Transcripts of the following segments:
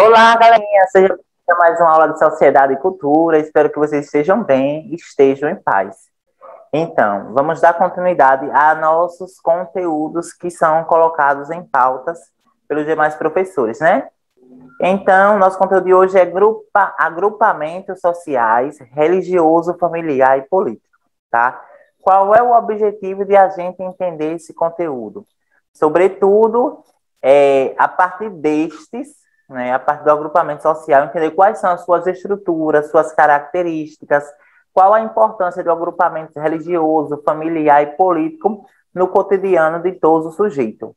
Olá, galerinha! Seja bem-vindo a mais uma aula de Sociedade e Cultura. Espero que vocês estejam bem e estejam em paz. Então, vamos dar continuidade a nossos conteúdos que são colocados em pautas pelos demais professores, né? Então, nosso conteúdo de hoje é agrupamentos sociais, religioso, familiar e político, tá? Qual é o objetivo de a gente entender esse conteúdo? Sobretudo, a partir destes, né, a partir do agrupamento social, entender quais são as suas estruturas, suas características, qual a importância do agrupamento religioso, familiar e político no cotidiano de todos os sujeitos.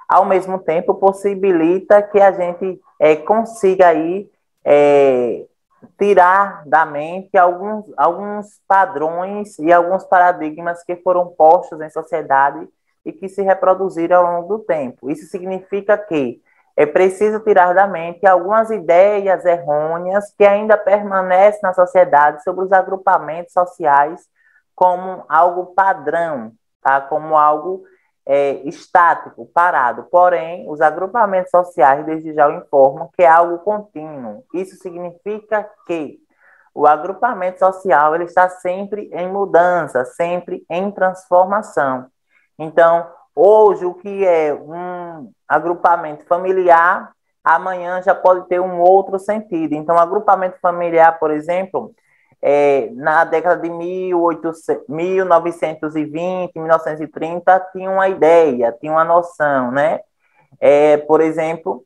Ao mesmo tempo, possibilita que a gente consiga aí tirar da mente alguns padrões e alguns paradigmas que foram postos em sociedade e que se reproduziram ao longo do tempo. Isso significa que é preciso tirar da mente algumas ideias errôneas que ainda permanecem na sociedade sobre os agrupamentos sociais como algo padrão, tá? Como algo estático, parado. Porém, os agrupamentos sociais, desde já, informam que é algo contínuo. Isso significa que o agrupamento social ele está sempre em mudança, sempre em transformação. Então, hoje, o que é um agrupamento familiar, amanhã já pode ter um outro sentido. Então, agrupamento familiar, por exemplo, na década de 1920, 1930, tinha uma ideia, tinha uma noção, né? Por exemplo,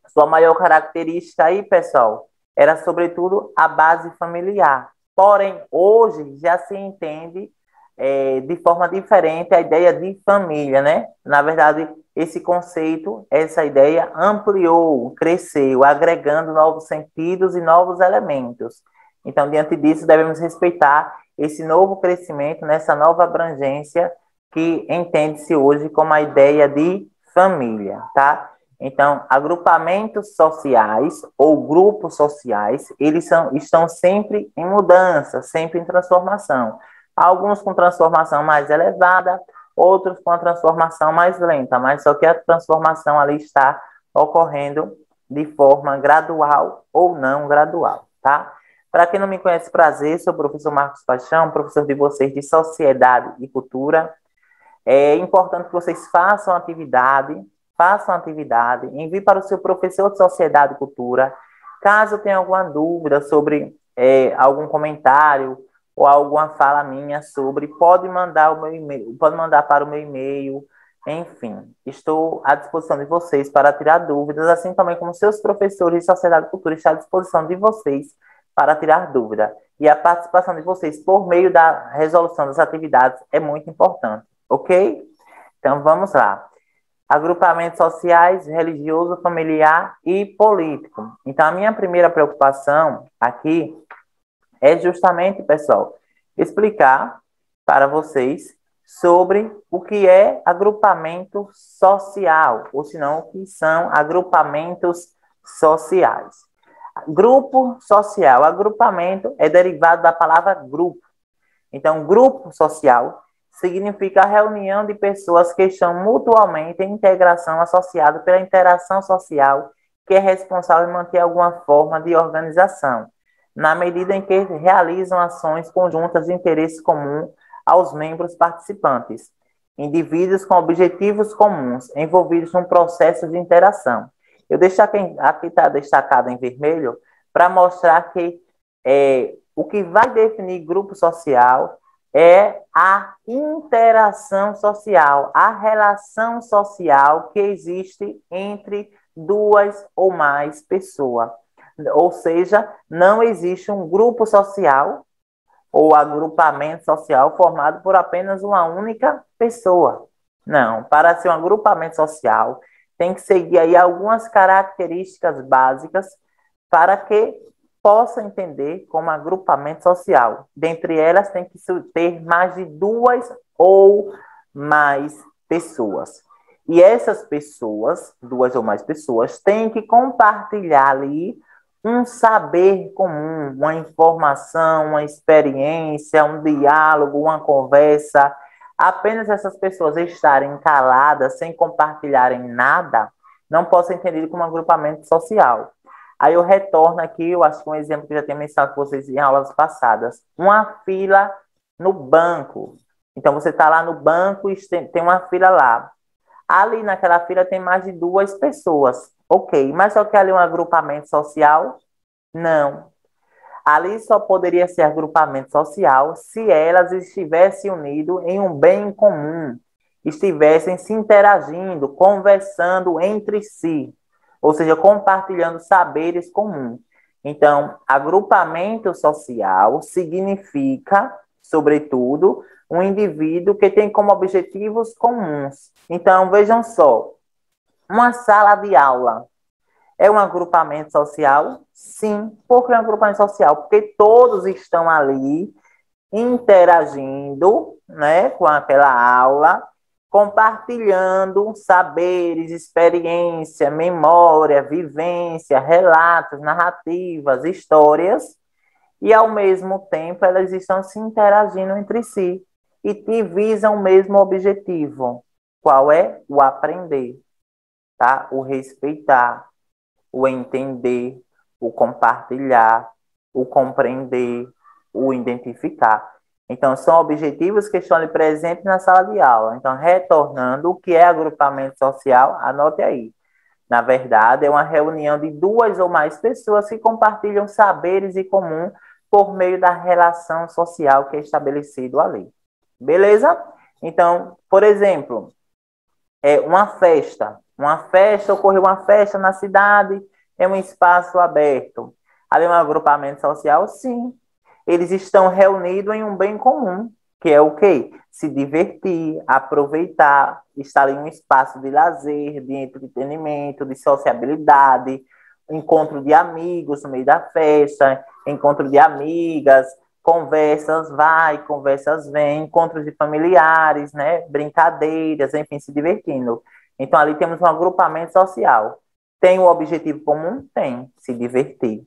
sua maior característica aí, pessoal, era sobretudo a base familiar. Porém, hoje já se entende de forma diferente a ideia de família, né? Na verdade, esse conceito, essa ideia ampliou, cresceu, agregando novos sentidos e novos elementos. Então, diante disso, devemos respeitar esse novo crescimento, nessa nova abrangência que entende-se hoje como a ideia de família, tá? Então, agrupamentos sociais ou grupos sociais, estão sempre em mudança, sempre em transformação. Alguns com transformação mais elevada, outros com a transformação mais lenta, mas só que a transformação ali está ocorrendo de forma gradual ou não gradual, tá? Para quem não me conhece, prazer, sou o professor Marcos Paixão, professor de vocês de Sociedade e Cultura. É importante que vocês façam atividade, envie para o seu professor de Sociedade e Cultura. Caso tenha alguma dúvida sobre algum comentário ou alguma fala minha sobre, pode mandar o meu e-mail, pode mandar para o meu e-mail. Enfim, estou à disposição de vocês para tirar dúvidas, assim também como seus professores de Sociedade e Cultura estão à disposição de vocês para tirar dúvida. E a participação de vocês por meio da resolução das atividades é muito importante, ok? Então, vamos lá. Agrupamentos sociais, religioso, familiar e político. Então, a minha primeira preocupação aqui é justamente, pessoal, explicar para vocês sobre o que é agrupamento social, ou se não, o que são agrupamentos sociais. Grupo social, agrupamento é derivado da palavra grupo. Então, grupo social significa a reunião de pessoas que estão mutuamente em integração associada pela interação social que é responsável em manter alguma forma de organização, na medida em que realizam ações conjuntas de interesse comum aos membros participantes, indivíduos com objetivos comuns, envolvidos num processo de interação. Eu deixo aqui está destacado em vermelho para mostrar que o que vai definir grupo social é a interação social, a relação social que existe entre duas ou mais pessoas. Ou seja, não existe um grupo social ou agrupamento social formado por apenas uma única pessoa. Não, para ser um agrupamento social, tem que seguir aí algumas características básicas para que possa entender como agrupamento social. Dentre elas, tem que ter mais de duas ou mais pessoas. E essas pessoas, duas ou mais pessoas, têm que compartilhar ali um saber comum, uma informação, uma experiência, um diálogo, uma conversa. Apenas essas pessoas estarem caladas, sem compartilharem nada, não pode ser entendido como um agrupamento social. Aí eu retorno aqui, eu acho que um exemplo que eu já tinha mencionado com vocês em aulas passadas. Uma fila no banco. Então, você está lá no banco e tem uma fila lá. Ali naquela fila tem mais de 2 pessoas. Ok, mas só que ali é um agrupamento social? Não. Ali só poderia ser agrupamento social se elas estivessem unidas em um bem comum, estivessem se interagindo, conversando entre si, ou seja, compartilhando saberes comuns. Então, agrupamento social significa, sobretudo, um indivíduo que tem como objetivos comuns. Então, vejam só, uma sala de aula é um agrupamento social? Sim. Por que um agrupamento social? Porque todos estão ali interagindo, né, com aquela aula, compartilhando saberes, experiência, memória, vivência, relatos, narrativas, histórias, e ao mesmo tempo elas estão se interagindo entre si e visam o mesmo objetivo. Qual é? O aprender, tá? O respeitar, o entender, o compartilhar, o compreender, o identificar. Então, são objetivos que estão ali presentes na sala de aula. Então, retornando, o que é agrupamento social? Anote aí. Na verdade, é uma reunião de 2 ou mais pessoas que compartilham saberes em comum por meio da relação social que é estabelecido ali. Beleza? Então, por exemplo, uma festa. Ocorreu uma festa na cidade, é um espaço aberto. Ali é um agrupamento social? Sim. Eles estão reunidos em um bem comum, que é o quê? Se divertir, aproveitar, estar em um espaço de lazer, de entretenimento, de sociabilidade, encontro de amigos no meio da festa, encontro de amigas, conversas vai, conversas vem, encontros de familiares, né? Brincadeiras, enfim, se divertindo. Então, ali temos um agrupamento social. Tem o objetivo comum? Tem, se divertir.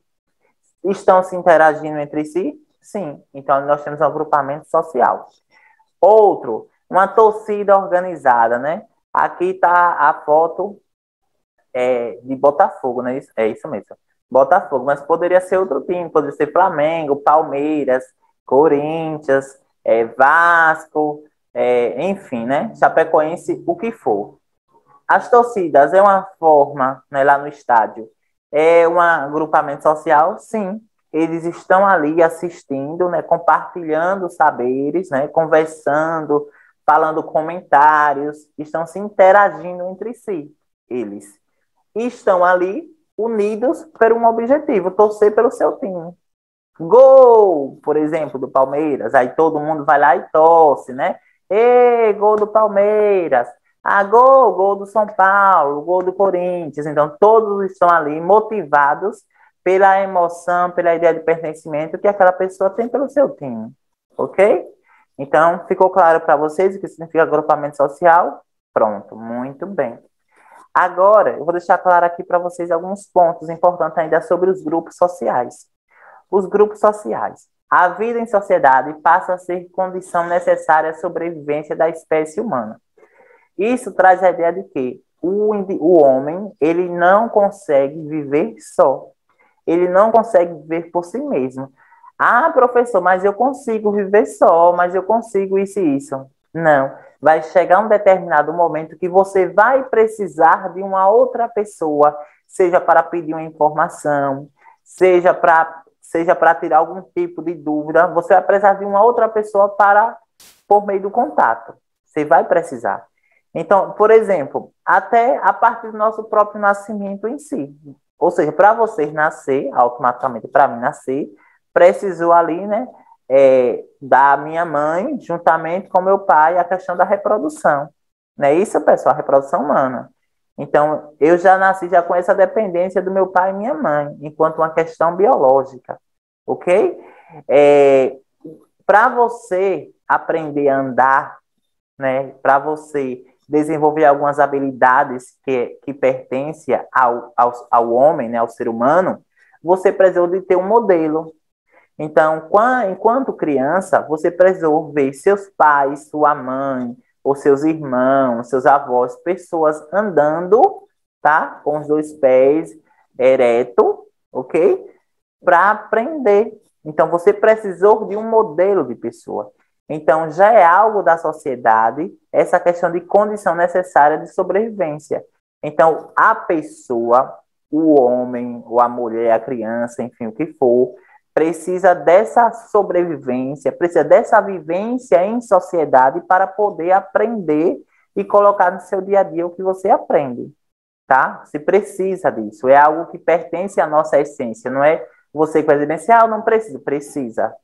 Estão se interagindo entre si? Sim. Então, nós temos um agrupamento social. Outro, uma torcida organizada, né? Aqui está a foto de Botafogo, né? É isso mesmo. Botafogo, mas poderia ser outro time, poderia ser Flamengo, Palmeiras, Corinthians, Vasco, enfim, né? Chapecoense, o que for. As torcidas é uma forma, né, lá no estádio, é um agrupamento social? Sim. Eles estão ali assistindo, né, compartilhando saberes, né, conversando, falando comentários, estão se interagindo entre si, eles estão ali unidos por um objetivo, torcer pelo seu time. Gol, por exemplo, do Palmeiras, aí todo mundo vai lá e torce, né? Ê, gol do Palmeiras. Ah, gol do São Paulo, gol do Corinthians. Então, todos estão ali motivados pela emoção, pela ideia de pertencimento que aquela pessoa tem pelo seu time. Ok? Então, ficou claro para vocês o que significa agrupamento social? Pronto, muito bem. Agora, eu vou deixar claro aqui para vocês alguns pontos importantes ainda sobre os grupos sociais. Os grupos sociais. A vida em sociedade passa a ser condição necessária à sobrevivência da espécie humana. Isso traz a ideia de que o homem, ele não consegue viver só. Ele não consegue viver por si mesmo. Ah, professor, mas eu consigo viver só, mas eu consigo isso e isso. Não. Vai chegar um determinado momento que você vai precisar de uma outra pessoa, seja para pedir uma informação, seja para tirar algum tipo de dúvida, você vai precisar de uma outra pessoa por meio do contato. Você vai precisar. Então, por exemplo, até a partir do nosso próprio nascimento em si. Ou seja, para você nascer, automaticamente para mim nascer, precisou ali, né, da minha mãe, juntamente com meu pai, a questão da reprodução. Não é isso, pessoal? A reprodução humana. Então, eu já nasci já com essa dependência do meu pai e minha mãe, enquanto uma questão biológica, ok? Para você aprender a andar, né, para você desenvolver algumas habilidades que pertencem ao homem, né, ao ser humano, você precisou de ter um modelo. Então, enquanto criança, você precisou ver seus pais, sua mãe, ou seus irmãos, seus avós, pessoas andando, tá? Com os 2 pés ereto, ok? Para aprender. Então, você precisou de um modelo de pessoa. Então, já é algo da sociedade essa questão de condição necessária de sobrevivência. Então, a pessoa, o homem, ou a mulher, a criança, enfim, o que for, precisa dessa sobrevivência, precisa dessa vivência em sociedade para poder aprender e colocar no seu dia a dia o que você aprende, tá? Se precisa disso, é algo que pertence à nossa essência, não é você que vai dizer assim, ah, eu não preciso, precisa,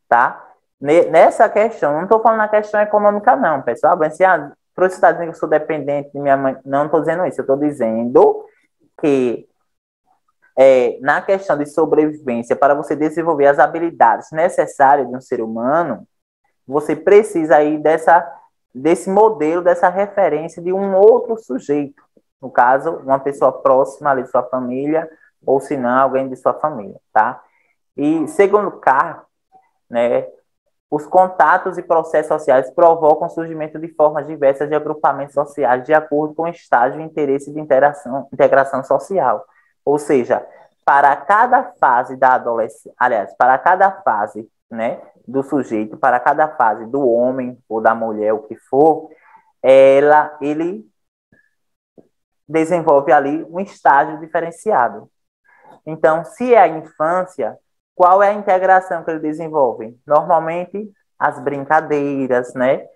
tá? Nessa questão, não estou falando na questão econômica, não, pessoal. Assim, ah, para você estar dizendo que eu sou dependente de minha mãe, não estou dizendo isso, eu estou dizendo que na questão de sobrevivência, para você desenvolver as habilidades necessárias de um ser humano, você precisa aí desse modelo, dessa referência de um outro sujeito. No caso, uma pessoa próxima ali de sua família, ou se não, alguém de sua família, tá? E segundo Carr, né, os contatos e processos sociais provocam o surgimento de formas diversas de agrupamentos sociais de acordo com o estágio e interesse de integração social. Ou seja, para cada fase da adolescência, aliás, para cada fase, né, do sujeito, para cada fase do homem ou da mulher, o que for, ele desenvolve ali um estágio diferenciado. Então, se é a infância, qual é a integração que ele desenvolve? Normalmente, as brincadeiras, né?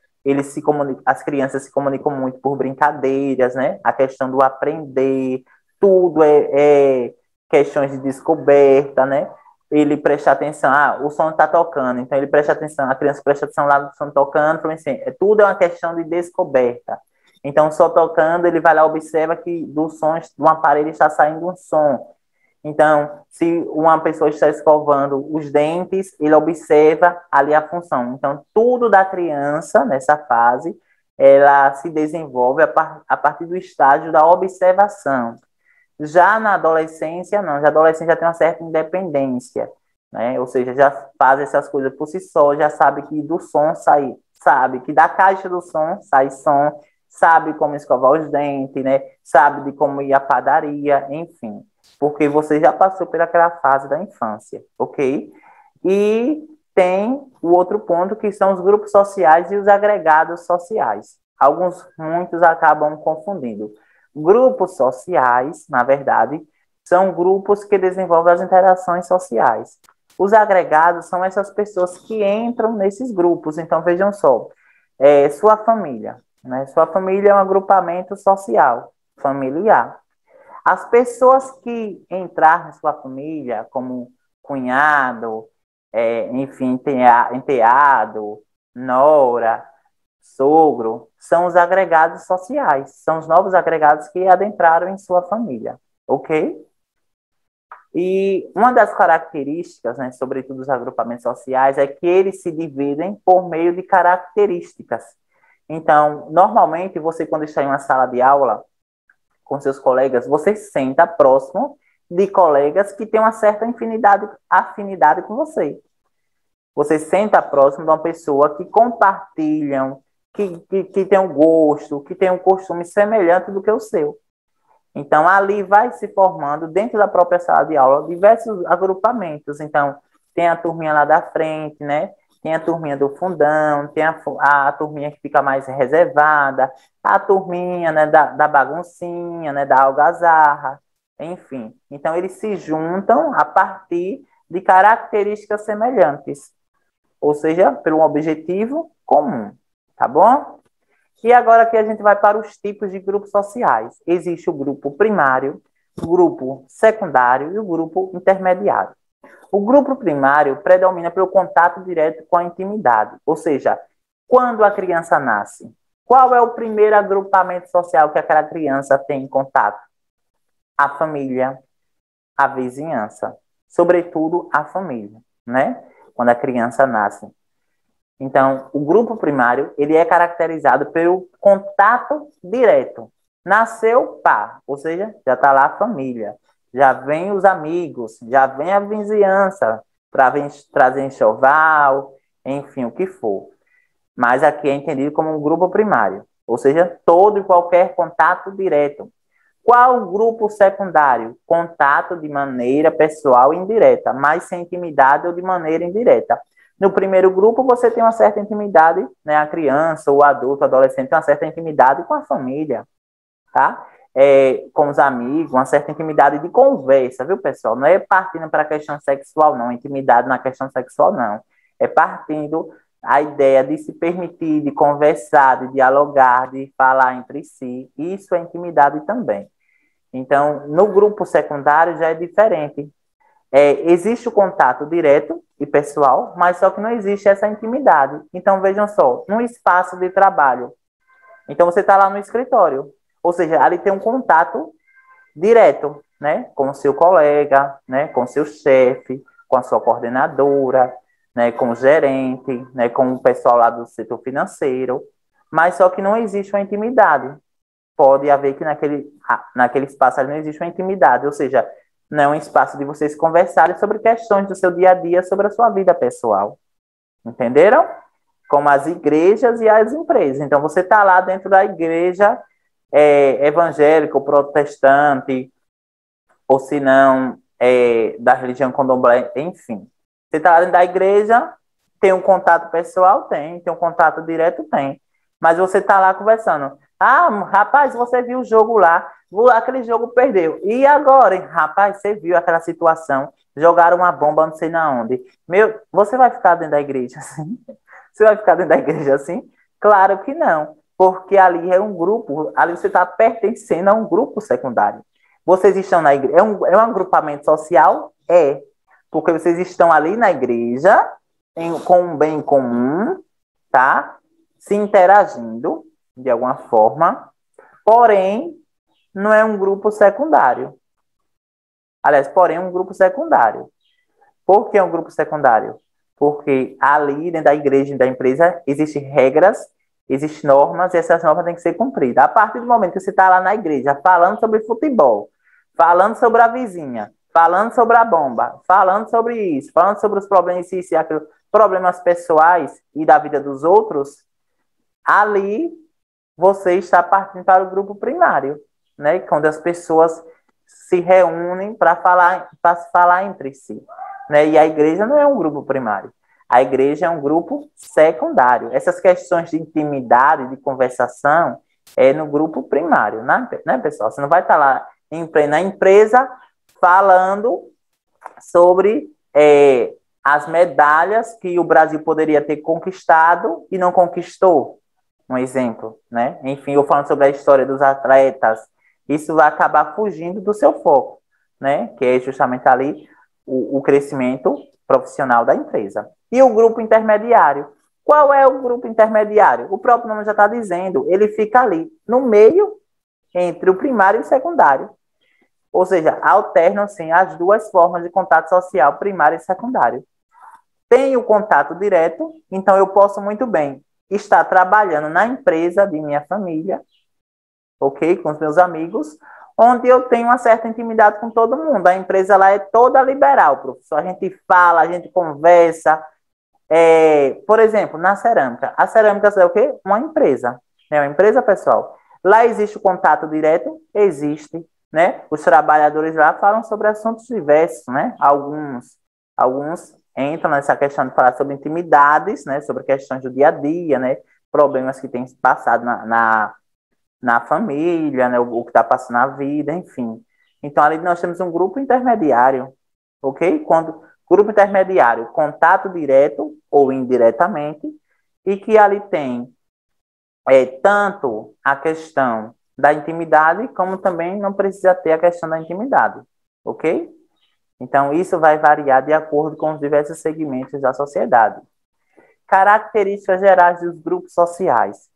As crianças se comunicam muito por brincadeiras, né? A questão do aprender, tudo é questões de descoberta, né? Ele presta atenção, o som está tocando, então ele presta atenção, a criança presta atenção lá do som tocando, assim, tudo é uma questão de descoberta. Então, só tocando, ele vai lá, observa que do som, do aparelho está saindo um som. Então, se uma pessoa está escovando os dentes, ele observa ali a função. Então, tudo da criança, nessa fase, ela se desenvolve a partir do estágio da observação. Já na adolescência, não. Já a adolescência já tem uma certa independência, né? Ou seja, já faz essas coisas por si só, já sabe que do som sai, sabe que da caixa do som sai som, sabe como escovar os dentes, né? Sabe de como ir à padaria, enfim, porque você já passou pelaquela fase da infância, ok? E tem o outro ponto que são os grupos sociais e os agregados sociais. Muitos acabam confundindo. Grupos sociais, na verdade, são grupos que desenvolvem as interações sociais. Os agregados são essas pessoas que entram nesses grupos. Então, vejam só, sua família, né? Sua família é um agrupamento social, familiar. As pessoas que entrar na sua família, como cunhado, enfim, enteado, nora, sogro, são os agregados sociais, são os novos agregados que adentraram em sua família, ok? E uma das características, né, sobretudo dos agrupamentos sociais, é que eles se dividem por meio de características. Então, normalmente, você, quando está em uma sala de aula, com seus colegas, você senta próximo de colegas que têm uma certa afinidade com você. Você senta próximo de uma pessoa que compartilham, que tem um gosto, que tem um costume semelhante do que o seu. Então, ali vai se formando, dentro da própria sala de aula, diversos agrupamentos. Então, tem a turminha lá da frente, né? Tem a turminha do fundão, tem a turminha que fica mais reservada, a turminha, né, da baguncinha, né, da algazarra, enfim. Então, eles se juntam a partir de características semelhantes, ou seja, por um objetivo comum, tá bom? E agora aqui a gente vai para os tipos de grupos sociais. Existe o grupo primário, o grupo secundário e o grupo intermediário. O grupo primário predomina pelo contato direto com a intimidade, ou seja, quando a criança nasce, qual é o primeiro agrupamento social que aquela criança tem em contato? A família, a vizinhança, sobretudo a família, né? Quando a criança nasce. Então, o grupo primário, ele é caracterizado pelo contato direto. Nasceu, pá, ou seja, já está lá a família, já vem os amigos, já vem a vizinhança para trazer enxoval, enfim, o que for. Mas aqui é entendido como um grupo primário, ou seja, todo e qualquer contato direto. Qual o grupo secundário? Contato de maneira pessoal e indireta, mas sem intimidade ou de maneira indireta. No primeiro grupo, você tem uma certa intimidade, né? A criança, o adulto, o adolescente tem uma certa intimidade com a família, tá? Com os amigos, uma certa intimidade de conversa, viu, pessoal? Não é partindo para a questão sexual, não. Intimidade na questão sexual, não. É partindo a ideia de se permitir, de conversar, de dialogar, de falar entre si. Isso é intimidade também. Então, no grupo secundário já é diferente. Existe o contato direto e pessoal, mas só que não existe essa intimidade. Então, vejam só, no espaço de trabalho. Então, você está lá no escritório. Ou seja, ali tem um contato direto, né? Com o seu colega, né? Com o seu chefe, com a sua coordenadora, né? Com o gerente, né? Com o pessoal lá do setor financeiro. Mas só que não existe uma intimidade. Pode haver que naquele espaço ali não existe uma intimidade, ou seja, não é um espaço de vocês conversarem sobre questões do seu dia a dia, sobre a sua vida pessoal. Entenderam? Como as igrejas e as empresas. Então, você está lá dentro da igreja evangélica, ou protestante, ou se não, da religião candomblé, enfim. Você está lá dentro da igreja, tem um contato pessoal? Tem um contato direto? Tem. Mas você está lá conversando. Ah, rapaz, você viu o jogo lá, aquele jogo perdeu. E agora, hein? Rapaz, você viu aquela situação, jogaram uma bomba não sei na onde. Você vai ficar dentro da igreja assim? Você vai ficar dentro da igreja assim? Claro que não, porque ali é um grupo, ali você está pertencendo a um grupo secundário. Vocês estão na igreja, é um agrupamento social? Porque vocês estão ali na igreja, com um bem comum, tá? Se interagindo de alguma forma, porém, não é um grupo secundário. Aliás, porém, é um grupo secundário. Por que é um grupo secundário? Porque ali, dentro da igreja e da empresa, existem regras, existem normas, e essas normas têm que ser cumpridas. A partir do momento que você está lá na igreja, falando sobre futebol, falando sobre a vizinha, falando sobre a bomba, falando sobre isso, falando sobre os problemas, isso e aquilo, problemas pessoais e da vida dos outros, ali você está partindo para o grupo primário, né? Quando as pessoas se reúnem para falar entre si, né? E a igreja não é um grupo primário. A igreja é um grupo secundário. Essas questões de intimidade, de conversação, é no grupo primário, né, pessoal? Você não vai estar lá na empresa falando sobre as medalhas que o Brasil poderia ter conquistado e não conquistou, um exemplo, né? Enfim, eu falando sobre a história dos atletas, isso vai acabar fugindo do seu foco, né? Que é justamente ali o crescimento profissional da empresa. E o grupo intermediário? Qual é o grupo intermediário? O próprio nome já está dizendo, ele fica ali, no meio, entre o primário e o secundário. Ou seja, alternam-se as duas formas de contato social, primário e secundário. Tem o contato direto, então eu posso muito bem estar trabalhando na empresa de minha família, ok? Com os meus amigos, onde eu tenho uma certa intimidade com todo mundo. A empresa lá é toda liberal, professor. A gente fala, a gente conversa. Por exemplo, na cerâmica. A cerâmica é o quê? Uma empresa. É uma empresa, pessoal. Lá existe o contato direto? Existe. Né? Os trabalhadores lá falam sobre assuntos diversos, né? Alguns entram nessa questão de falar sobre intimidades, né? Sobre questões do dia a dia, né? Problemas que têm passado na família, né? O que está passando na vida, enfim. Então, ali nós temos um grupo intermediário, ok? Grupo intermediário, contato direto ou indiretamente, e que ali tem tanto a questão da intimidade, como também não precisa ter a questão da intimidade, ok? Então, isso vai variar de acordo com os diversos segmentos da sociedade. Características gerais dos grupos sociais,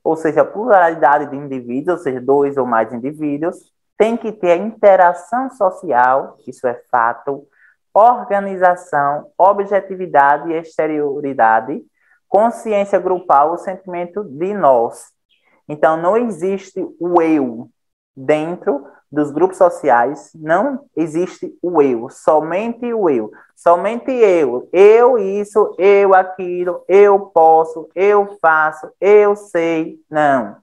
ou seja, a pluralidade de indivíduos, ou seja, dois ou mais indivíduos, tem que ter a interação social, isso é fato, organização, objetividade e exterioridade, consciência grupal, o sentimento de nós. Então, não existe o eu dentro dos grupos sociais, não existe o eu, somente o eu. Somente eu isso, eu aquilo, eu posso, eu faço, eu sei. Não.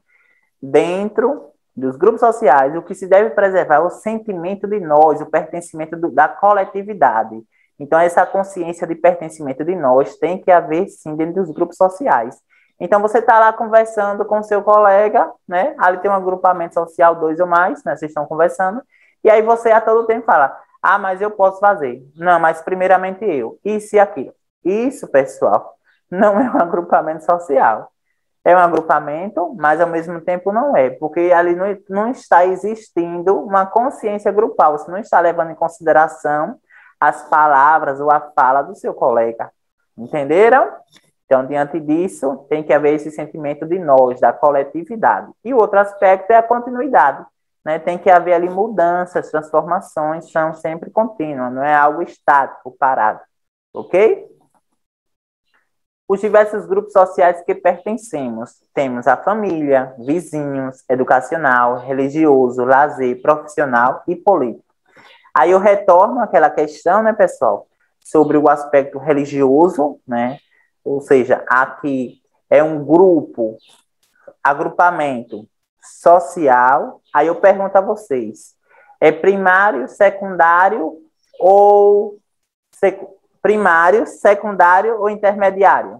Dentro dos grupos sociais, o que se deve preservar é o sentimento de nós, o pertencimento da coletividade. Então, essa consciência de pertencimento de nós tem que haver, sim, dentro dos grupos sociais. Então, você está lá conversando com o seu colega, né? Ali tem um agrupamento social, 2 ou mais, né? Vocês estão conversando, e aí você a todo tempo fala, ah, mas eu posso fazer. Não, mas primeiramente eu. Isso e aquilo. Isso, pessoal, não é um agrupamento social. É um agrupamento, mas ao mesmo tempo não é, porque ali não está existindo uma consciência grupal, você não está levando em consideração as palavras ou a fala do seu colega. Entenderam? Então, diante disso, tem que haver esse sentimento de nós, da coletividade. E o outro aspecto é a continuidade. Né? Tem que haver ali mudanças, transformações, são sempre contínuas, não é algo estático, parado. Ok? Os diversos grupos sociais que pertencemos. Temos a família, vizinhos, educacional, religioso, lazer, profissional e político. Aí eu retorno àquela questão, né, pessoal, sobre o aspecto religioso, né? Ou seja, aqui é um grupo, agrupamento social. Aí eu pergunto a vocês, é primário, secundário ou primário, secundário ou intermediário?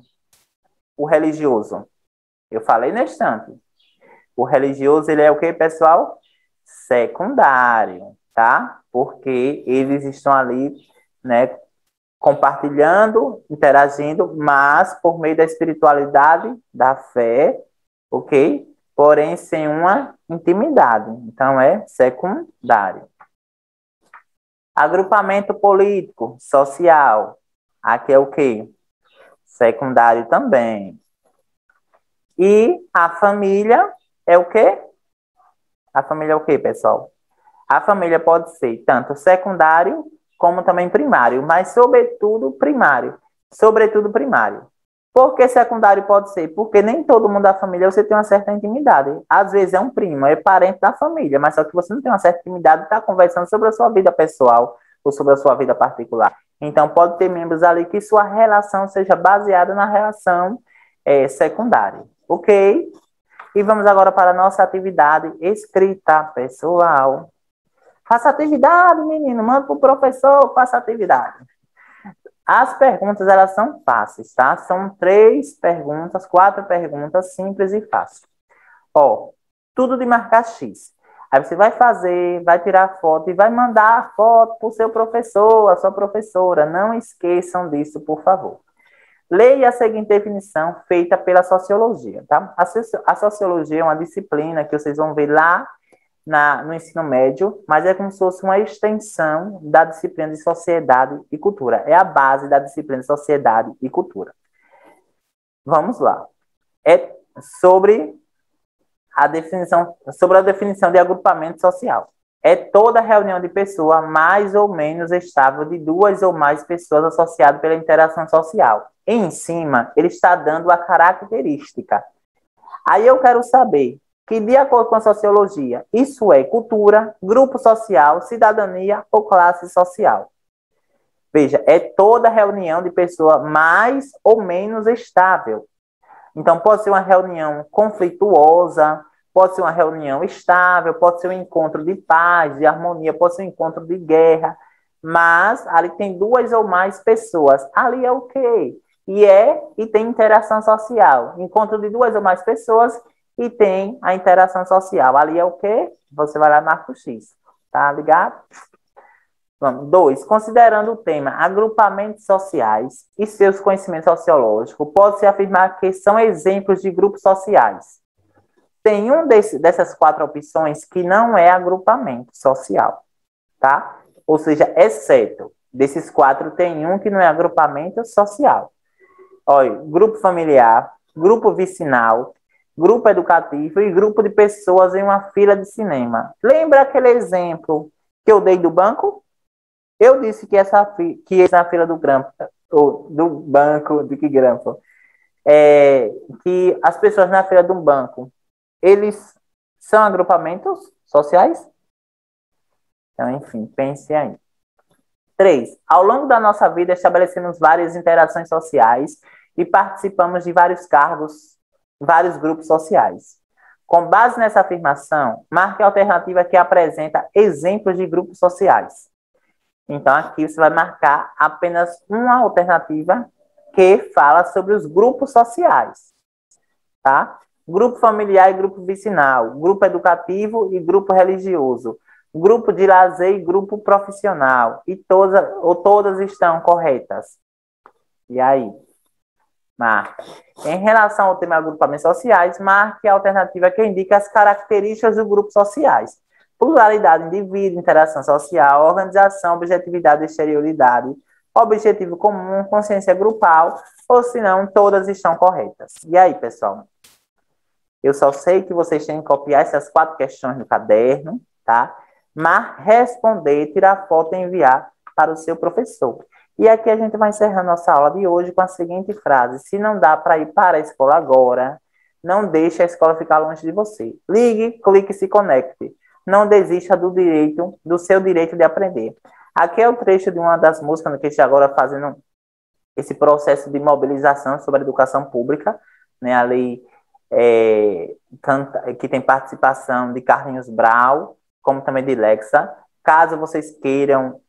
O religioso. Eu falei na estante. O religioso, ele é o que, pessoal? Secundário, tá? Porque eles estão ali, né, compartilhando, interagindo, mas por meio da espiritualidade, da fé, ok? Porém, sem uma intimidade. Então, é secundário. Agrupamento político, social. Aqui é o quê? Secundário também. E a família é o quê? A família é o quê, pessoal? A família pode ser tanto secundário como também primário, mas sobretudo primário. Sobretudo primário. Por que secundário pode ser? Porque nem todo mundo da família você tem uma certa intimidade. Às vezes é um primo, é parente da família, mas só que você não tem uma certa intimidade, está conversando sobre a sua vida pessoal ou sobre a sua vida particular. Então, pode ter membros ali que sua relação seja baseada na relação secundária. Ok? E vamos agora para a nossa atividade escrita, pessoal. Faça atividade, menino. Manda para o professor, faça atividade. As perguntas, elas são fáceis, tá? São 3 perguntas, 4 perguntas, simples e fáceis. Ó, tudo de marcar X. Aí você vai fazer, vai tirar foto e vai mandar a foto para o seu professor, a sua professora. Não esqueçam disso, por favor. Leia a seguinte definição feita pela sociologia, tá? A sociologia é uma disciplina que vocês vão ver lá no ensino médio, mas é como se fosse uma extensão da disciplina de sociedade e cultura. É a base da disciplina de sociedade e cultura. Vamos lá. É sobre a definição de agrupamento social. É toda reunião de pessoa mais ou menos estável de 2 ou mais pessoas associadas pela interação social. Em cima, ele está dando a característica. Aí eu quero saber que, de acordo com a sociologia, isso é cultura, grupo social, cidadania ou classe social. Veja, é toda reunião de pessoa mais ou menos estável. Então, pode ser uma reunião conflituosa, pode ser uma reunião estável, pode ser um encontro de paz, de harmonia, pode ser um encontro de guerra, mas ali tem 2 ou mais pessoas. Ali é o quê? E tem interação social. Encontro de 2 ou mais pessoas e tem a interação social. Ali é o quê? Você vai lá e marca o X. Tá ligado? Vamos. 2. Considerando o tema agrupamentos sociais e seus conhecimentos sociológicos, pode-se afirmar que são exemplos de grupos sociais. Tem dessas 4 opções que não é agrupamento social, tá? Ou seja, exceto desses 4, tem um que não é agrupamento social. Olha, grupo familiar, grupo vicinal, grupo educativo e grupo de pessoas em uma fila de cinema. Lembra aquele exemplo que eu dei do banco? Eu disse que na fila do grampo, ou do banco, de que grampo? Que as pessoas na fila de um banco, eles são agrupamentos sociais? Então, enfim, pense aí. 3. Ao longo da nossa vida, estabelecemos várias interações sociais e participamos de vários cargos, vários grupos sociais. Com base nessa afirmação, marque a alternativa que apresenta exemplos de grupos sociais. Então, aqui você vai marcar apenas uma alternativa que fala sobre os grupos sociais, tá? Grupo familiar e grupo vicinal, grupo educativo e grupo religioso, grupo de lazer e grupo profissional, e todas estão corretas. E aí? Marque. Em relação ao tema agrupamentos sociais, marque a alternativa que indica as características dos grupos sociais. Pluralidade, indivíduo, interação social, organização, objetividade, exterioridade, objetivo comum, consciência grupal, ou se não, todas estão corretas. E aí, pessoal? Eu só sei que vocês têm que copiar essas 4 questões no caderno, tá? Mas responder, tirar foto e enviar para o seu professor. E aqui a gente vai encerrar nossa aula de hoje com a seguinte frase: se não dá para ir para a escola agora, não deixe a escola ficar longe de você. Ligue, clique e se conecte. Não desista do seu direito de aprender. Aqui é o trecho de uma das músicas que a gente agora fazendo esse processo de mobilização sobre a educação pública, né? A lei que tem participação de Carlinhos Brau, como também de Lexa. Caso vocês queiram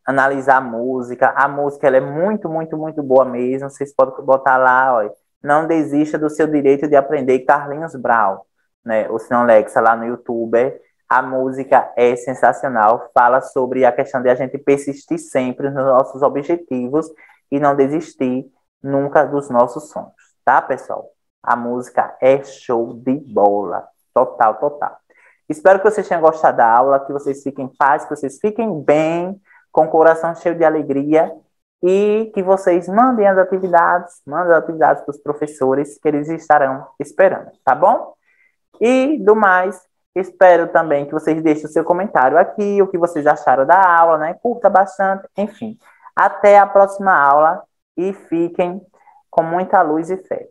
analisar a música ela é muito, muito, muito boa mesmo. Vocês podem botar lá, ó, não desista do seu direito de aprender, Carlinhos Brau, né? Ou se não, Lexa, lá no YouTube. A música é sensacional, fala sobre a questão de a gente persistir sempre nos nossos objetivos e não desistir nunca dos nossos sonhos, tá, pessoal? A música é show de bola, total, total. Espero que vocês tenham gostado da aula, que vocês fiquem em paz, que vocês fiquem bem, com o coração cheio de alegria e que vocês mandem as atividades para os professores, que eles estarão esperando, tá bom? E, do mais, espero também que vocês deixem o seu comentário aqui, o que vocês acharam da aula, né? Curta bastante, enfim. Até a próxima aula e fiquem com muita luz e fé.